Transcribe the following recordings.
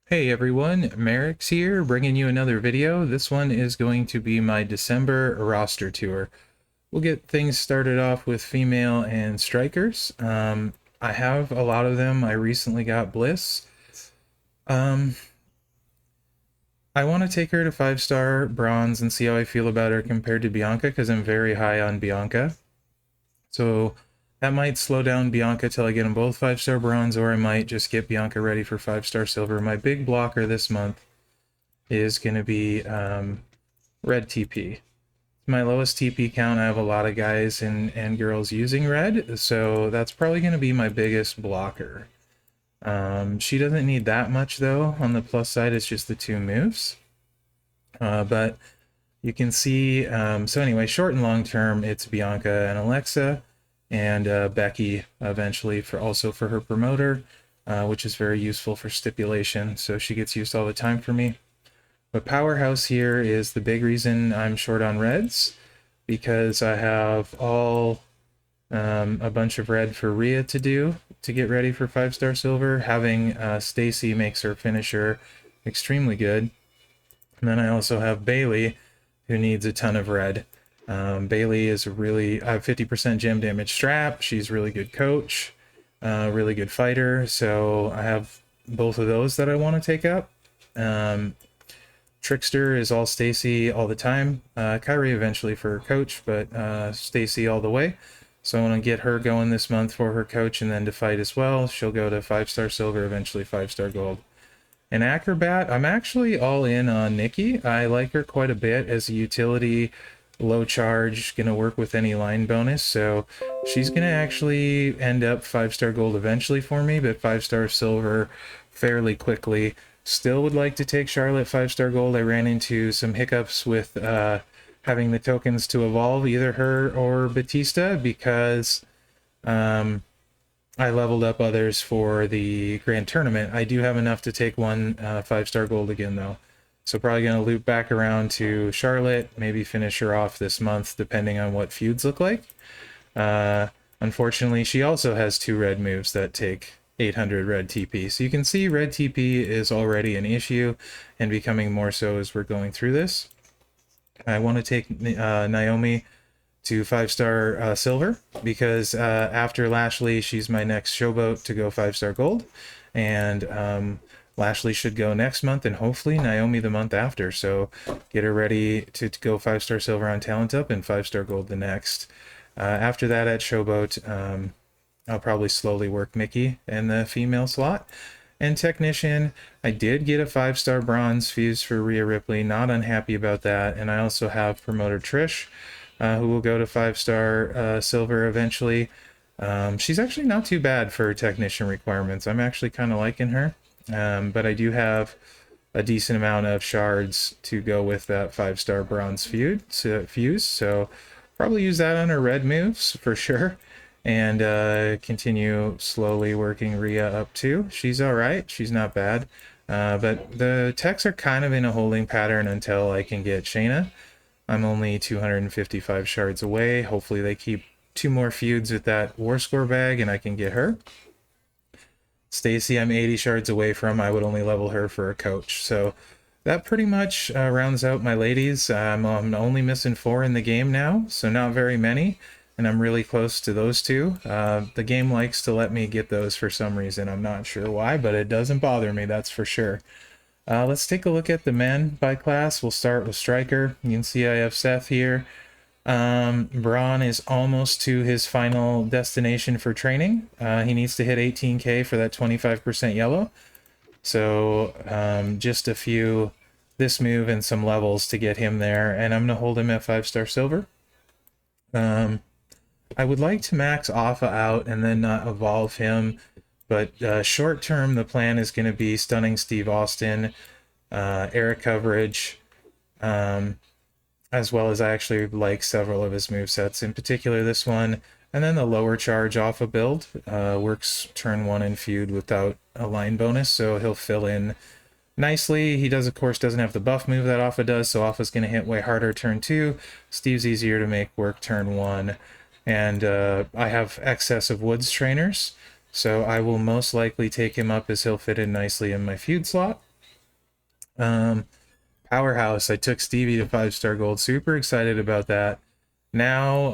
Hey everyone, Mherex here, bringing you another video. This one is going to be my December roster tour. We'll get things started off with female and strikers. I have a lot of them. I recently got Bliss. Um, I want to take her to 5-star bronze and see how I feel about her compared to Bianca because I'm very high on Bianca. So that might slow down Bianca till I get them both 5-star bronze, or I might just get Bianca ready for 5-star silver. My big blocker this month is going to be red TP. My lowest TP count, I have a lot of guys and girls using red, so that's probably going to be my biggest blocker. She doesn't need that much though. On the plus side, it's just the two moves. But you can see, so anyway, short and long term, it's Bianca and Alexa, and Becky eventually for her promoter, which is very useful for stipulation, so she gets used all the time for me. But Powerhouse here is the big reason I'm short on reds, because I have a bunch of red for Rhea to do to get ready for 5-star silver. Having Stacy makes her finisher extremely good. And then I also have Bailey, who needs a ton of red. Bailey is I have 50% gem damage strap. She's a really good coach, really good fighter. So I have both of those that I want to take up. Trickster is all Stacy all the time. Kyrie eventually for her coach, but Stacy all the way. So I want to get her going this month for her coach and then to fight as well. She'll go to 5-star silver, eventually 5-star gold. And Acrobat, I'm actually all in on Nikki. I like her quite a bit as a utility, low charge, gonna work with any line bonus. So she's gonna actually end up 5-star gold eventually for me, but 5-star silver fairly quickly. Still would like to take Charlotte 5-star gold. I ran into some hiccups with having the tokens to evolve either her or Batista because I leveled up others for the grand tournament. I do have enough to take one 5-star gold again though. So probably going to loop back around to Charlotte, maybe finish her off this month depending on what feuds look like. Unfortunately, she also has 2 red moves that take 800 red TP. So you can see red TP is already an issue and becoming more so as we're going through this. I want to take Naomi to 5-star silver because after Lashley, she's my next showboat to go 5-star gold. And Lashley should go next month and hopefully Naomi the month after. So get her ready to go 5-star silver on Talent Up and 5-star gold the next. After that at showboat, I'll probably slowly work Mickey in the female slot. And Technician, I did get a 5-star bronze fuse for Rhea Ripley. Not unhappy about that. And I also have Promoter Trish, who will go to 5-star silver eventually. She's actually not too bad for Technician requirements. I'm actually kind of liking her. But I do have a decent amount of shards to go with that 5-star bronze fuse. So probably use that on her red moves for sure. And continue slowly working Rhea up too. She's all right. She's not bad. But the techs are kind of in a holding pattern until I can get Shayna. I'm only 255 shards away. Hopefully they keep 2 more feuds with that war score bag and I can get her. Stacy, I'm 80 shards away from. I would only level her for a coach. So that pretty much rounds out my ladies. I'm only missing 4 in the game now, so not very many. And I'm really close to those 2. The game likes to let me get those for some reason. I'm not sure why, but it doesn't bother me, that's for sure. Let's take a look at the men by class. We'll start with Striker. You can see I have Seth here. Braun is almost to his final destination for training. He needs to hit 18k for that 25% yellow. So just a few, this move and some levels to get him there. And I'm going to hold him at 5-star silver. I would like to max Alpha out and then not evolve him, but short term the plan is going to be stunning Steve Austin, Eric coverage, as well as I actually like several of his movesets, in particular this one, and then the lower charge Alpha build works turn 1 in feud without a line bonus, so he'll fill in nicely. He does, of course, doesn't have the buff move that Alpha does, so Alpha's going to hit way harder turn 2. Steve's easier to make work turn 1. And I have excess of Woods trainers, so I will most likely take him up as he'll fit in nicely in my feud slot. Powerhouse, I took Stevie to 5-star gold. Super excited about that. Now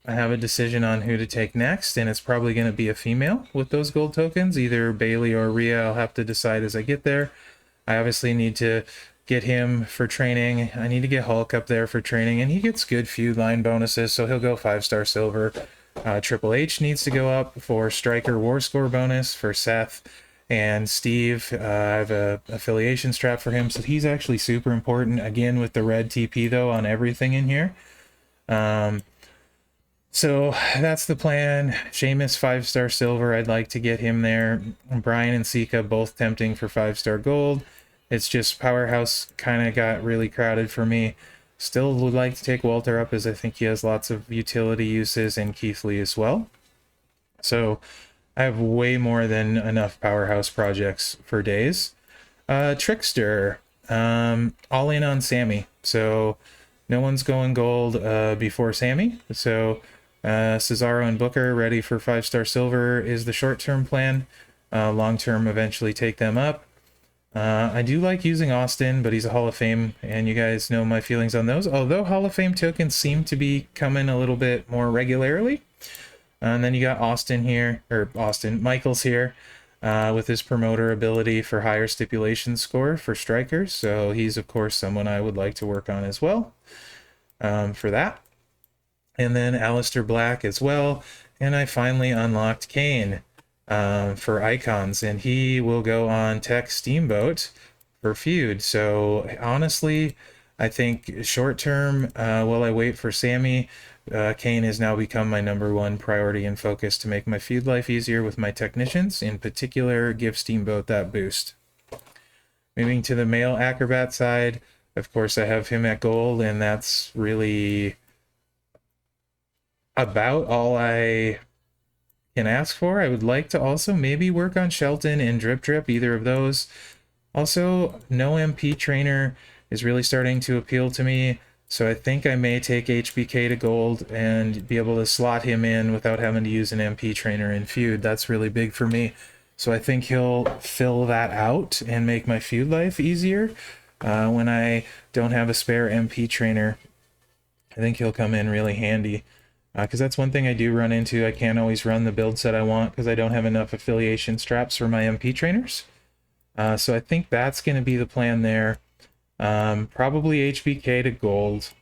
I have a decision on who to take next, and it's probably going to be a female with those gold tokens, either Bailey or Rhea. I'll have to decide as I get there. I obviously need to get him for training. I need to get Hulk up there for training, and he gets good feud line bonuses, so he'll go 5-star silver. Triple H needs to go up for striker war score bonus for Seth and Steve. I have a affiliation strap for him, so he's actually super important. Again, with the red TP though on everything in here. So that's the plan. Sheamus 5-star silver. I'd like to get him there. Brian and Sika both tempting for 5-star gold. It's just Powerhouse kind of got really crowded for me. Still would like to take Walter up, as I think he has lots of utility uses, and Keith Lee as well. So I have way more than enough Powerhouse projects for days. Trickster, all in on Sammy. So no one's going gold before Sammy. So Cesaro and Booker ready for 5-star silver is the short-term plan. Long-term, eventually take them up. I do like using Austin, but he's a Hall of Fame, and you guys know my feelings on those. Although Hall of Fame tokens seem to be coming a little bit more regularly. And then you got Austin here, or Michaels here, with his promoter ability for higher stipulation score for strikers. So he's, of course, someone I would like to work on as well for that. And then Aleister Black as well. And I finally unlocked Kane for icons, and he will go on Tech Steamboat for feud. So honestly, I think short term, while I wait for Sammy, Kane has now become my #1 priority and focus to make my feud life easier with my technicians. In particular, give Steamboat that boost. Moving to the male acrobat side, of course, I have him at gold, and that's really about all I can ask for. I would like to also maybe work on Shelton and Drip Drip, either of those. Also, no MP trainer is really starting to appeal to me, so I think I may take HBK to gold and be able to slot him in without having to use an MP trainer in feud. That's really big for me. So I think he'll fill that out and make my feud life easier. When I don't have a spare MP trainer, I think he'll come in really handy. Because that's one thing I do run into. I can't always run the build set I want because I don't have enough affiliation straps for my MP trainers. So I think that's going to be the plan there. Probably HBK to gold.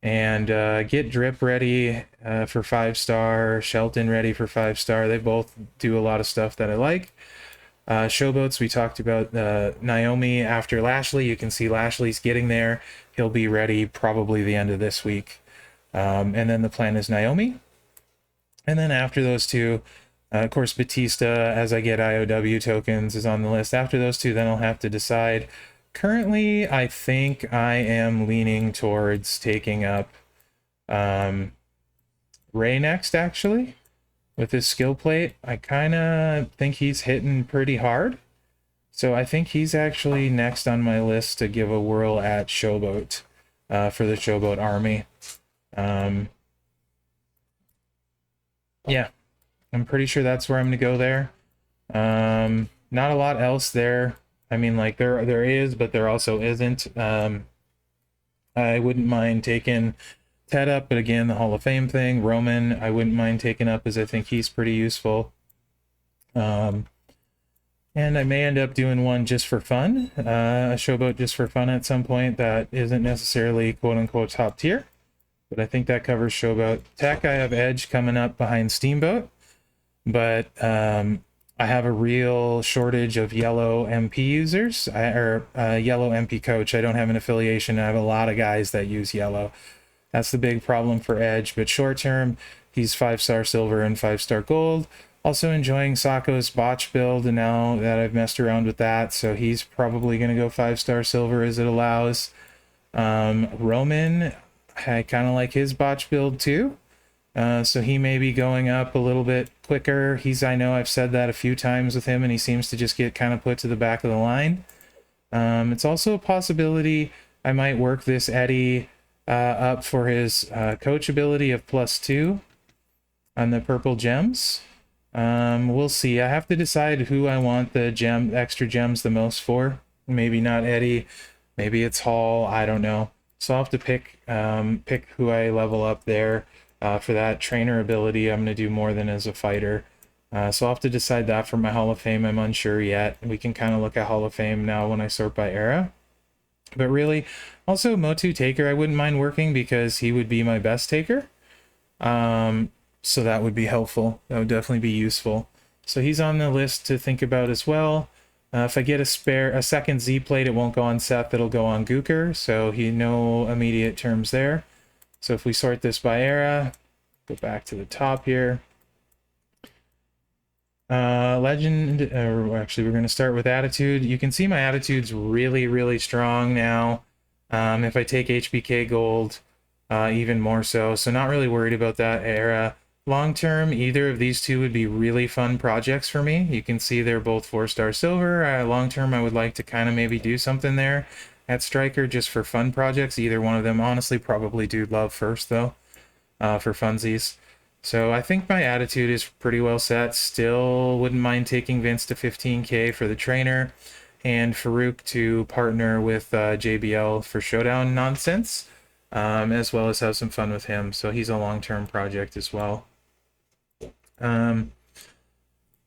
And get Drip ready for 5-star. Shelton ready for 5-star. They both do a lot of stuff that I like. Showboats, we talked about Naomi after Lashley. You can see Lashley's getting there. He'll be ready probably the end of this week. And then the plan is Naomi. And then after those two, of course, Batista, as I get IOW tokens, is on the list. After those two, then I'll have to decide. Currently, I think I am leaning towards taking up Ray next, actually, with his skill plate. I kind of think he's hitting pretty hard. So I think he's actually next on my list to give a whirl at Showboat for the Showboat army. Yeah, I'm pretty sure that's where I'm gonna go there. Not a lot else there. I mean, like there is, but there also isn't. I wouldn't mind taking Ted up, but again, the Hall of Fame thing. Roman, I wouldn't mind taking up, as I think he's pretty useful. And I may end up doing one just for fun, a Showboat just for fun at some point that isn't necessarily quote-unquote top tier. But I think that covers Showboat. Tech, I have Edge coming up behind Steamboat. But I have a real shortage of yellow MP users, or yellow MP coach. I don't have an affiliation. I have a lot of guys that use yellow. That's the big problem for Edge. But short term, he's 5-star silver and 5-star gold. Also enjoying Sako's botch build, and now that I've messed around with that, so he's probably going to go 5-star silver as it allows. Roman, I kind of like his botch build too. So he may be going up a little bit quicker. I know I've said that a few times with him, and he seems to just get kind of put to the back of the line. It's also a possibility I might work this Eddie up for his coach ability of +2 on the purple gems. We'll see. I have to decide who I want the extra gems the most for. maybe not Eddie, maybe it's Hall. I don't know. So I'll have to pick who I level up there. For that trainer ability, I'm going to do more than as a fighter. So I'll have to decide that for my Hall of Fame. I'm unsure yet. We can kind of look at Hall of Fame now when I sort by era. But really, also Motu Taker, I wouldn't mind working because he would be my best taker. So that would be helpful. That would definitely be useful. So he's on the list to think about as well. If I get a second Z plate, it won't go on Seth, it'll go on Gooker. So no immediate terms there. So if we sort this by era, go back to the top here. Legend, or actually we're going to start with attitude. You can see my attitude's really, really strong now. If I take HBK gold, even more so. So not really worried about that era. Long term, either of these two would be really fun projects for me. You can see they're both 4-star silver. Long term, I would like to kind of maybe do something there at Striker just for fun projects. Either one of them, honestly, probably Dude Love first though, for funsies. So I think my attitude is pretty well set. Still wouldn't mind taking Vince to 15K for the trainer and Farouk to partner with JBL for showdown nonsense, as well as have some fun with him. So he's a long-term project as well.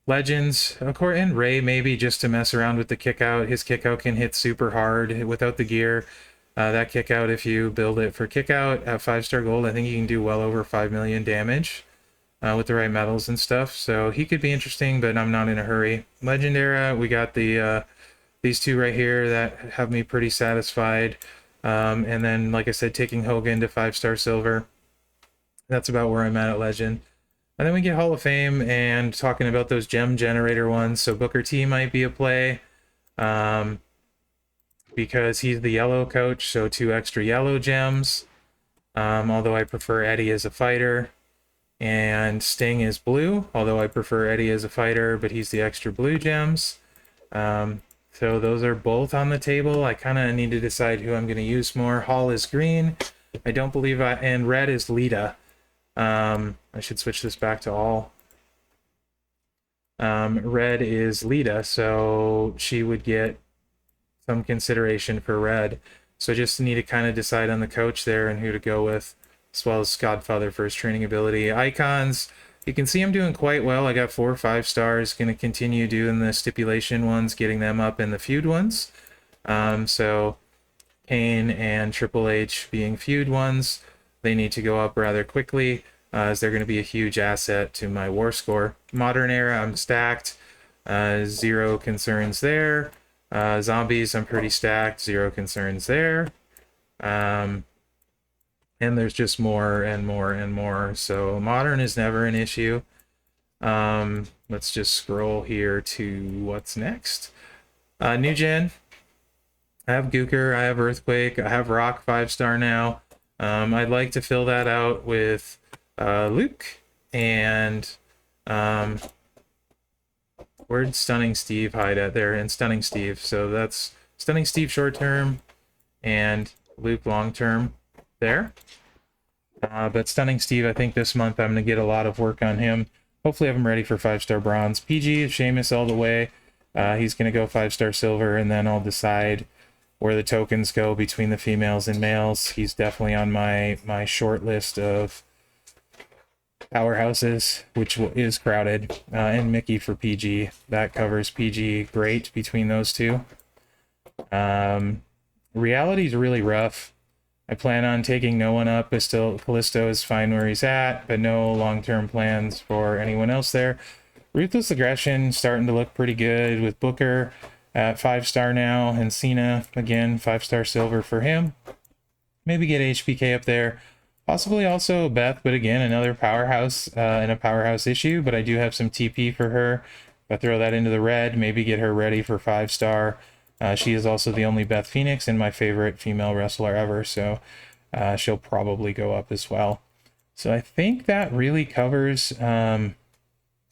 Legends, of course, and Ray maybe just to mess around with the kick out. His kick out can hit super hard without the gear. That kick out, if you build it for kick out at 5-star gold, I think you can do well over 5 million damage with the right metals and stuff. So he could be interesting, but I'm not in a hurry. Legend era, we got these two right here that have me pretty satisfied. And then, like I said, taking Hogan to 5-star silver. That's about where I'm at Legend. And then we get Hall of Fame and talking about those gem generator ones. So Booker T might be a play because he's the yellow coach, so 2 extra yellow gems. Although I prefer Eddie as a fighter. And Sting is blue, although I prefer Eddie as a fighter, but he's the extra blue gems. So those are both on the table. I kind of need to decide who I'm going to use more. Hall is green. I don't believe and red is Lita. I should switch this back to all. Red is Lita, so she would get some consideration for red. So just need to kind of decide on the coach there and who to go with, as well as Godfather for his training ability. Icons, you can see I'm doing quite well. I got 4 or 5 stars. Going to continue doing the stipulation ones, getting them up in the feud ones. So Kane and Triple H being feud ones, they need to go up rather quickly, as they're going to be a huge asset to my war score. Modern era, I'm stacked. 0 concerns there. Zombies, I'm pretty stacked. 0 concerns there. And there's just more and more and more. So modern is never an issue. Let's just scroll here to what's next. New gen. I have Gooker, I have Earthquake, I have Rock 5-star now. I'd like to fill that out with Luke and where'd Stunning Steve hide at there? And Stunning Steve. So that's Stunning Steve short term and Luke long term there. But Stunning Steve, I think this month I'm going to get a lot of work on him. Hopefully have him ready for 5-star bronze. PG, Sheamus all the way. He's going to go 5-star silver, and then I'll decide where the tokens go between the females and males. He's definitely on my short list of powerhouses, which is crowded. And Mickey for PG. That covers PG great between those two. Reality's really rough. I plan on taking no one up, but still Callisto is fine where he's at, but no long-term plans for anyone else there. Ruthless Aggression starting to look pretty good with Booker at 5-star now, and Cena, again, 5-star silver for him. Maybe get HBK up there. Possibly also Beth, but again, another powerhouse and a powerhouse issue, but I do have some TP for her. If I throw that into the red, maybe get her ready for 5-star. She is also the only Beth Phoenix and my favorite female wrestler ever, so she'll probably go up as well. So I think that really covers that.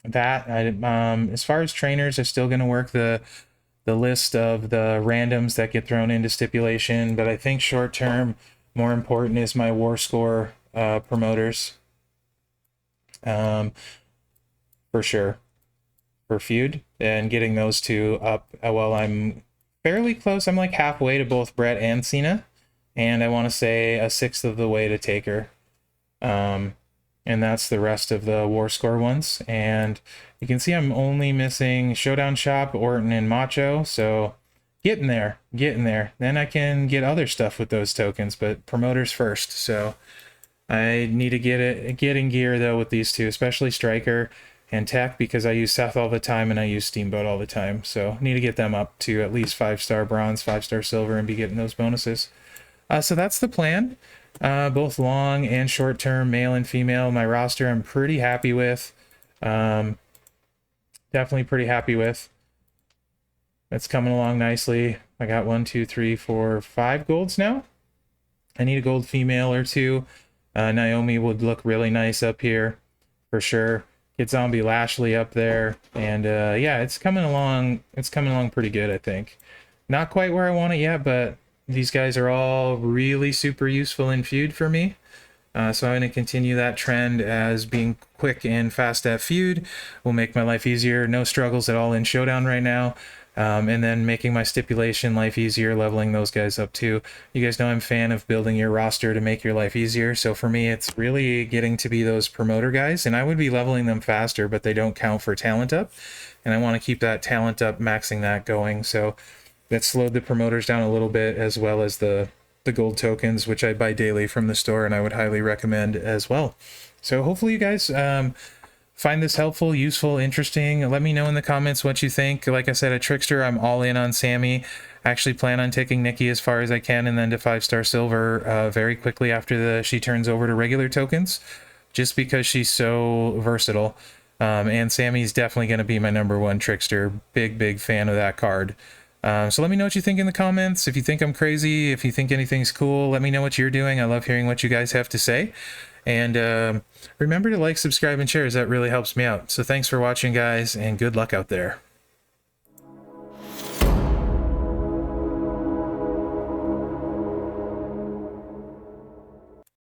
As far as trainers, I'm still going to work the list of the randoms that get thrown into stipulation, but I think short term, more important is my war score promoters. For sure. For feud, and getting those two up, well, I'm fairly close. I'm like halfway to both Brett and Cena, and I want to say a sixth of the way to Taker. And that's the rest of the War Score ones. And you can see I'm only missing Showdown Shop, Orton, and Macho. So getting there, getting there. Then I can get other stuff with those tokens, but promoters first. So I need to get in gear though with these two, especially Striker and Tech, because I use Seth all the time and I use Steamboat all the time. So need to get them up to at least 5-star bronze, 5-star silver, and be getting those bonuses. So that's the plan. Both long and short term, male and female. My roster I'm pretty happy with. Definitely pretty happy with. It's coming along nicely. I got 1, 2, 3, 4, 5 golds now. I need a gold female or two. Naomi would look really nice up here for sure. Get Zombie Lashley up there. And yeah, it's coming along. It's coming along pretty good, I think. Not quite where I want it yet, but these guys are all really super useful in feud for me. So I'm going to continue that trend as being quick and fast at feud will make my life easier. No struggles at all in Showdown right now. And then making my stipulation life easier, leveling those guys up too. You guys know I'm a fan of building your roster to make your life easier. So for me, it's really getting to be those promoter guys. And I would be leveling them faster, but they don't count for talent up. And I want to keep that talent up, maxing that going. So that slowed the promoters down a little bit, as well as the gold tokens, which I buy daily from the store, and I would highly recommend as well. So hopefully you guys find this helpful, useful, interesting. Let me know in the comments what you think. Like I said, at Trickster, I'm all in on Sammy. I actually plan on taking Nikki as far as I can, and then to 5-star silver very quickly after she turns over to regular tokens, just because she's so versatile. And Sammy's definitely going to be my #1 Trickster. Big fan of that card. So let me know what you think in the comments. If you think I'm crazy, if you think anything's cool, let me know what you're doing. I love hearing what you guys have to say. And remember to like, subscribe, and share, as that really helps me out. So thanks for watching, guys, and good luck out there.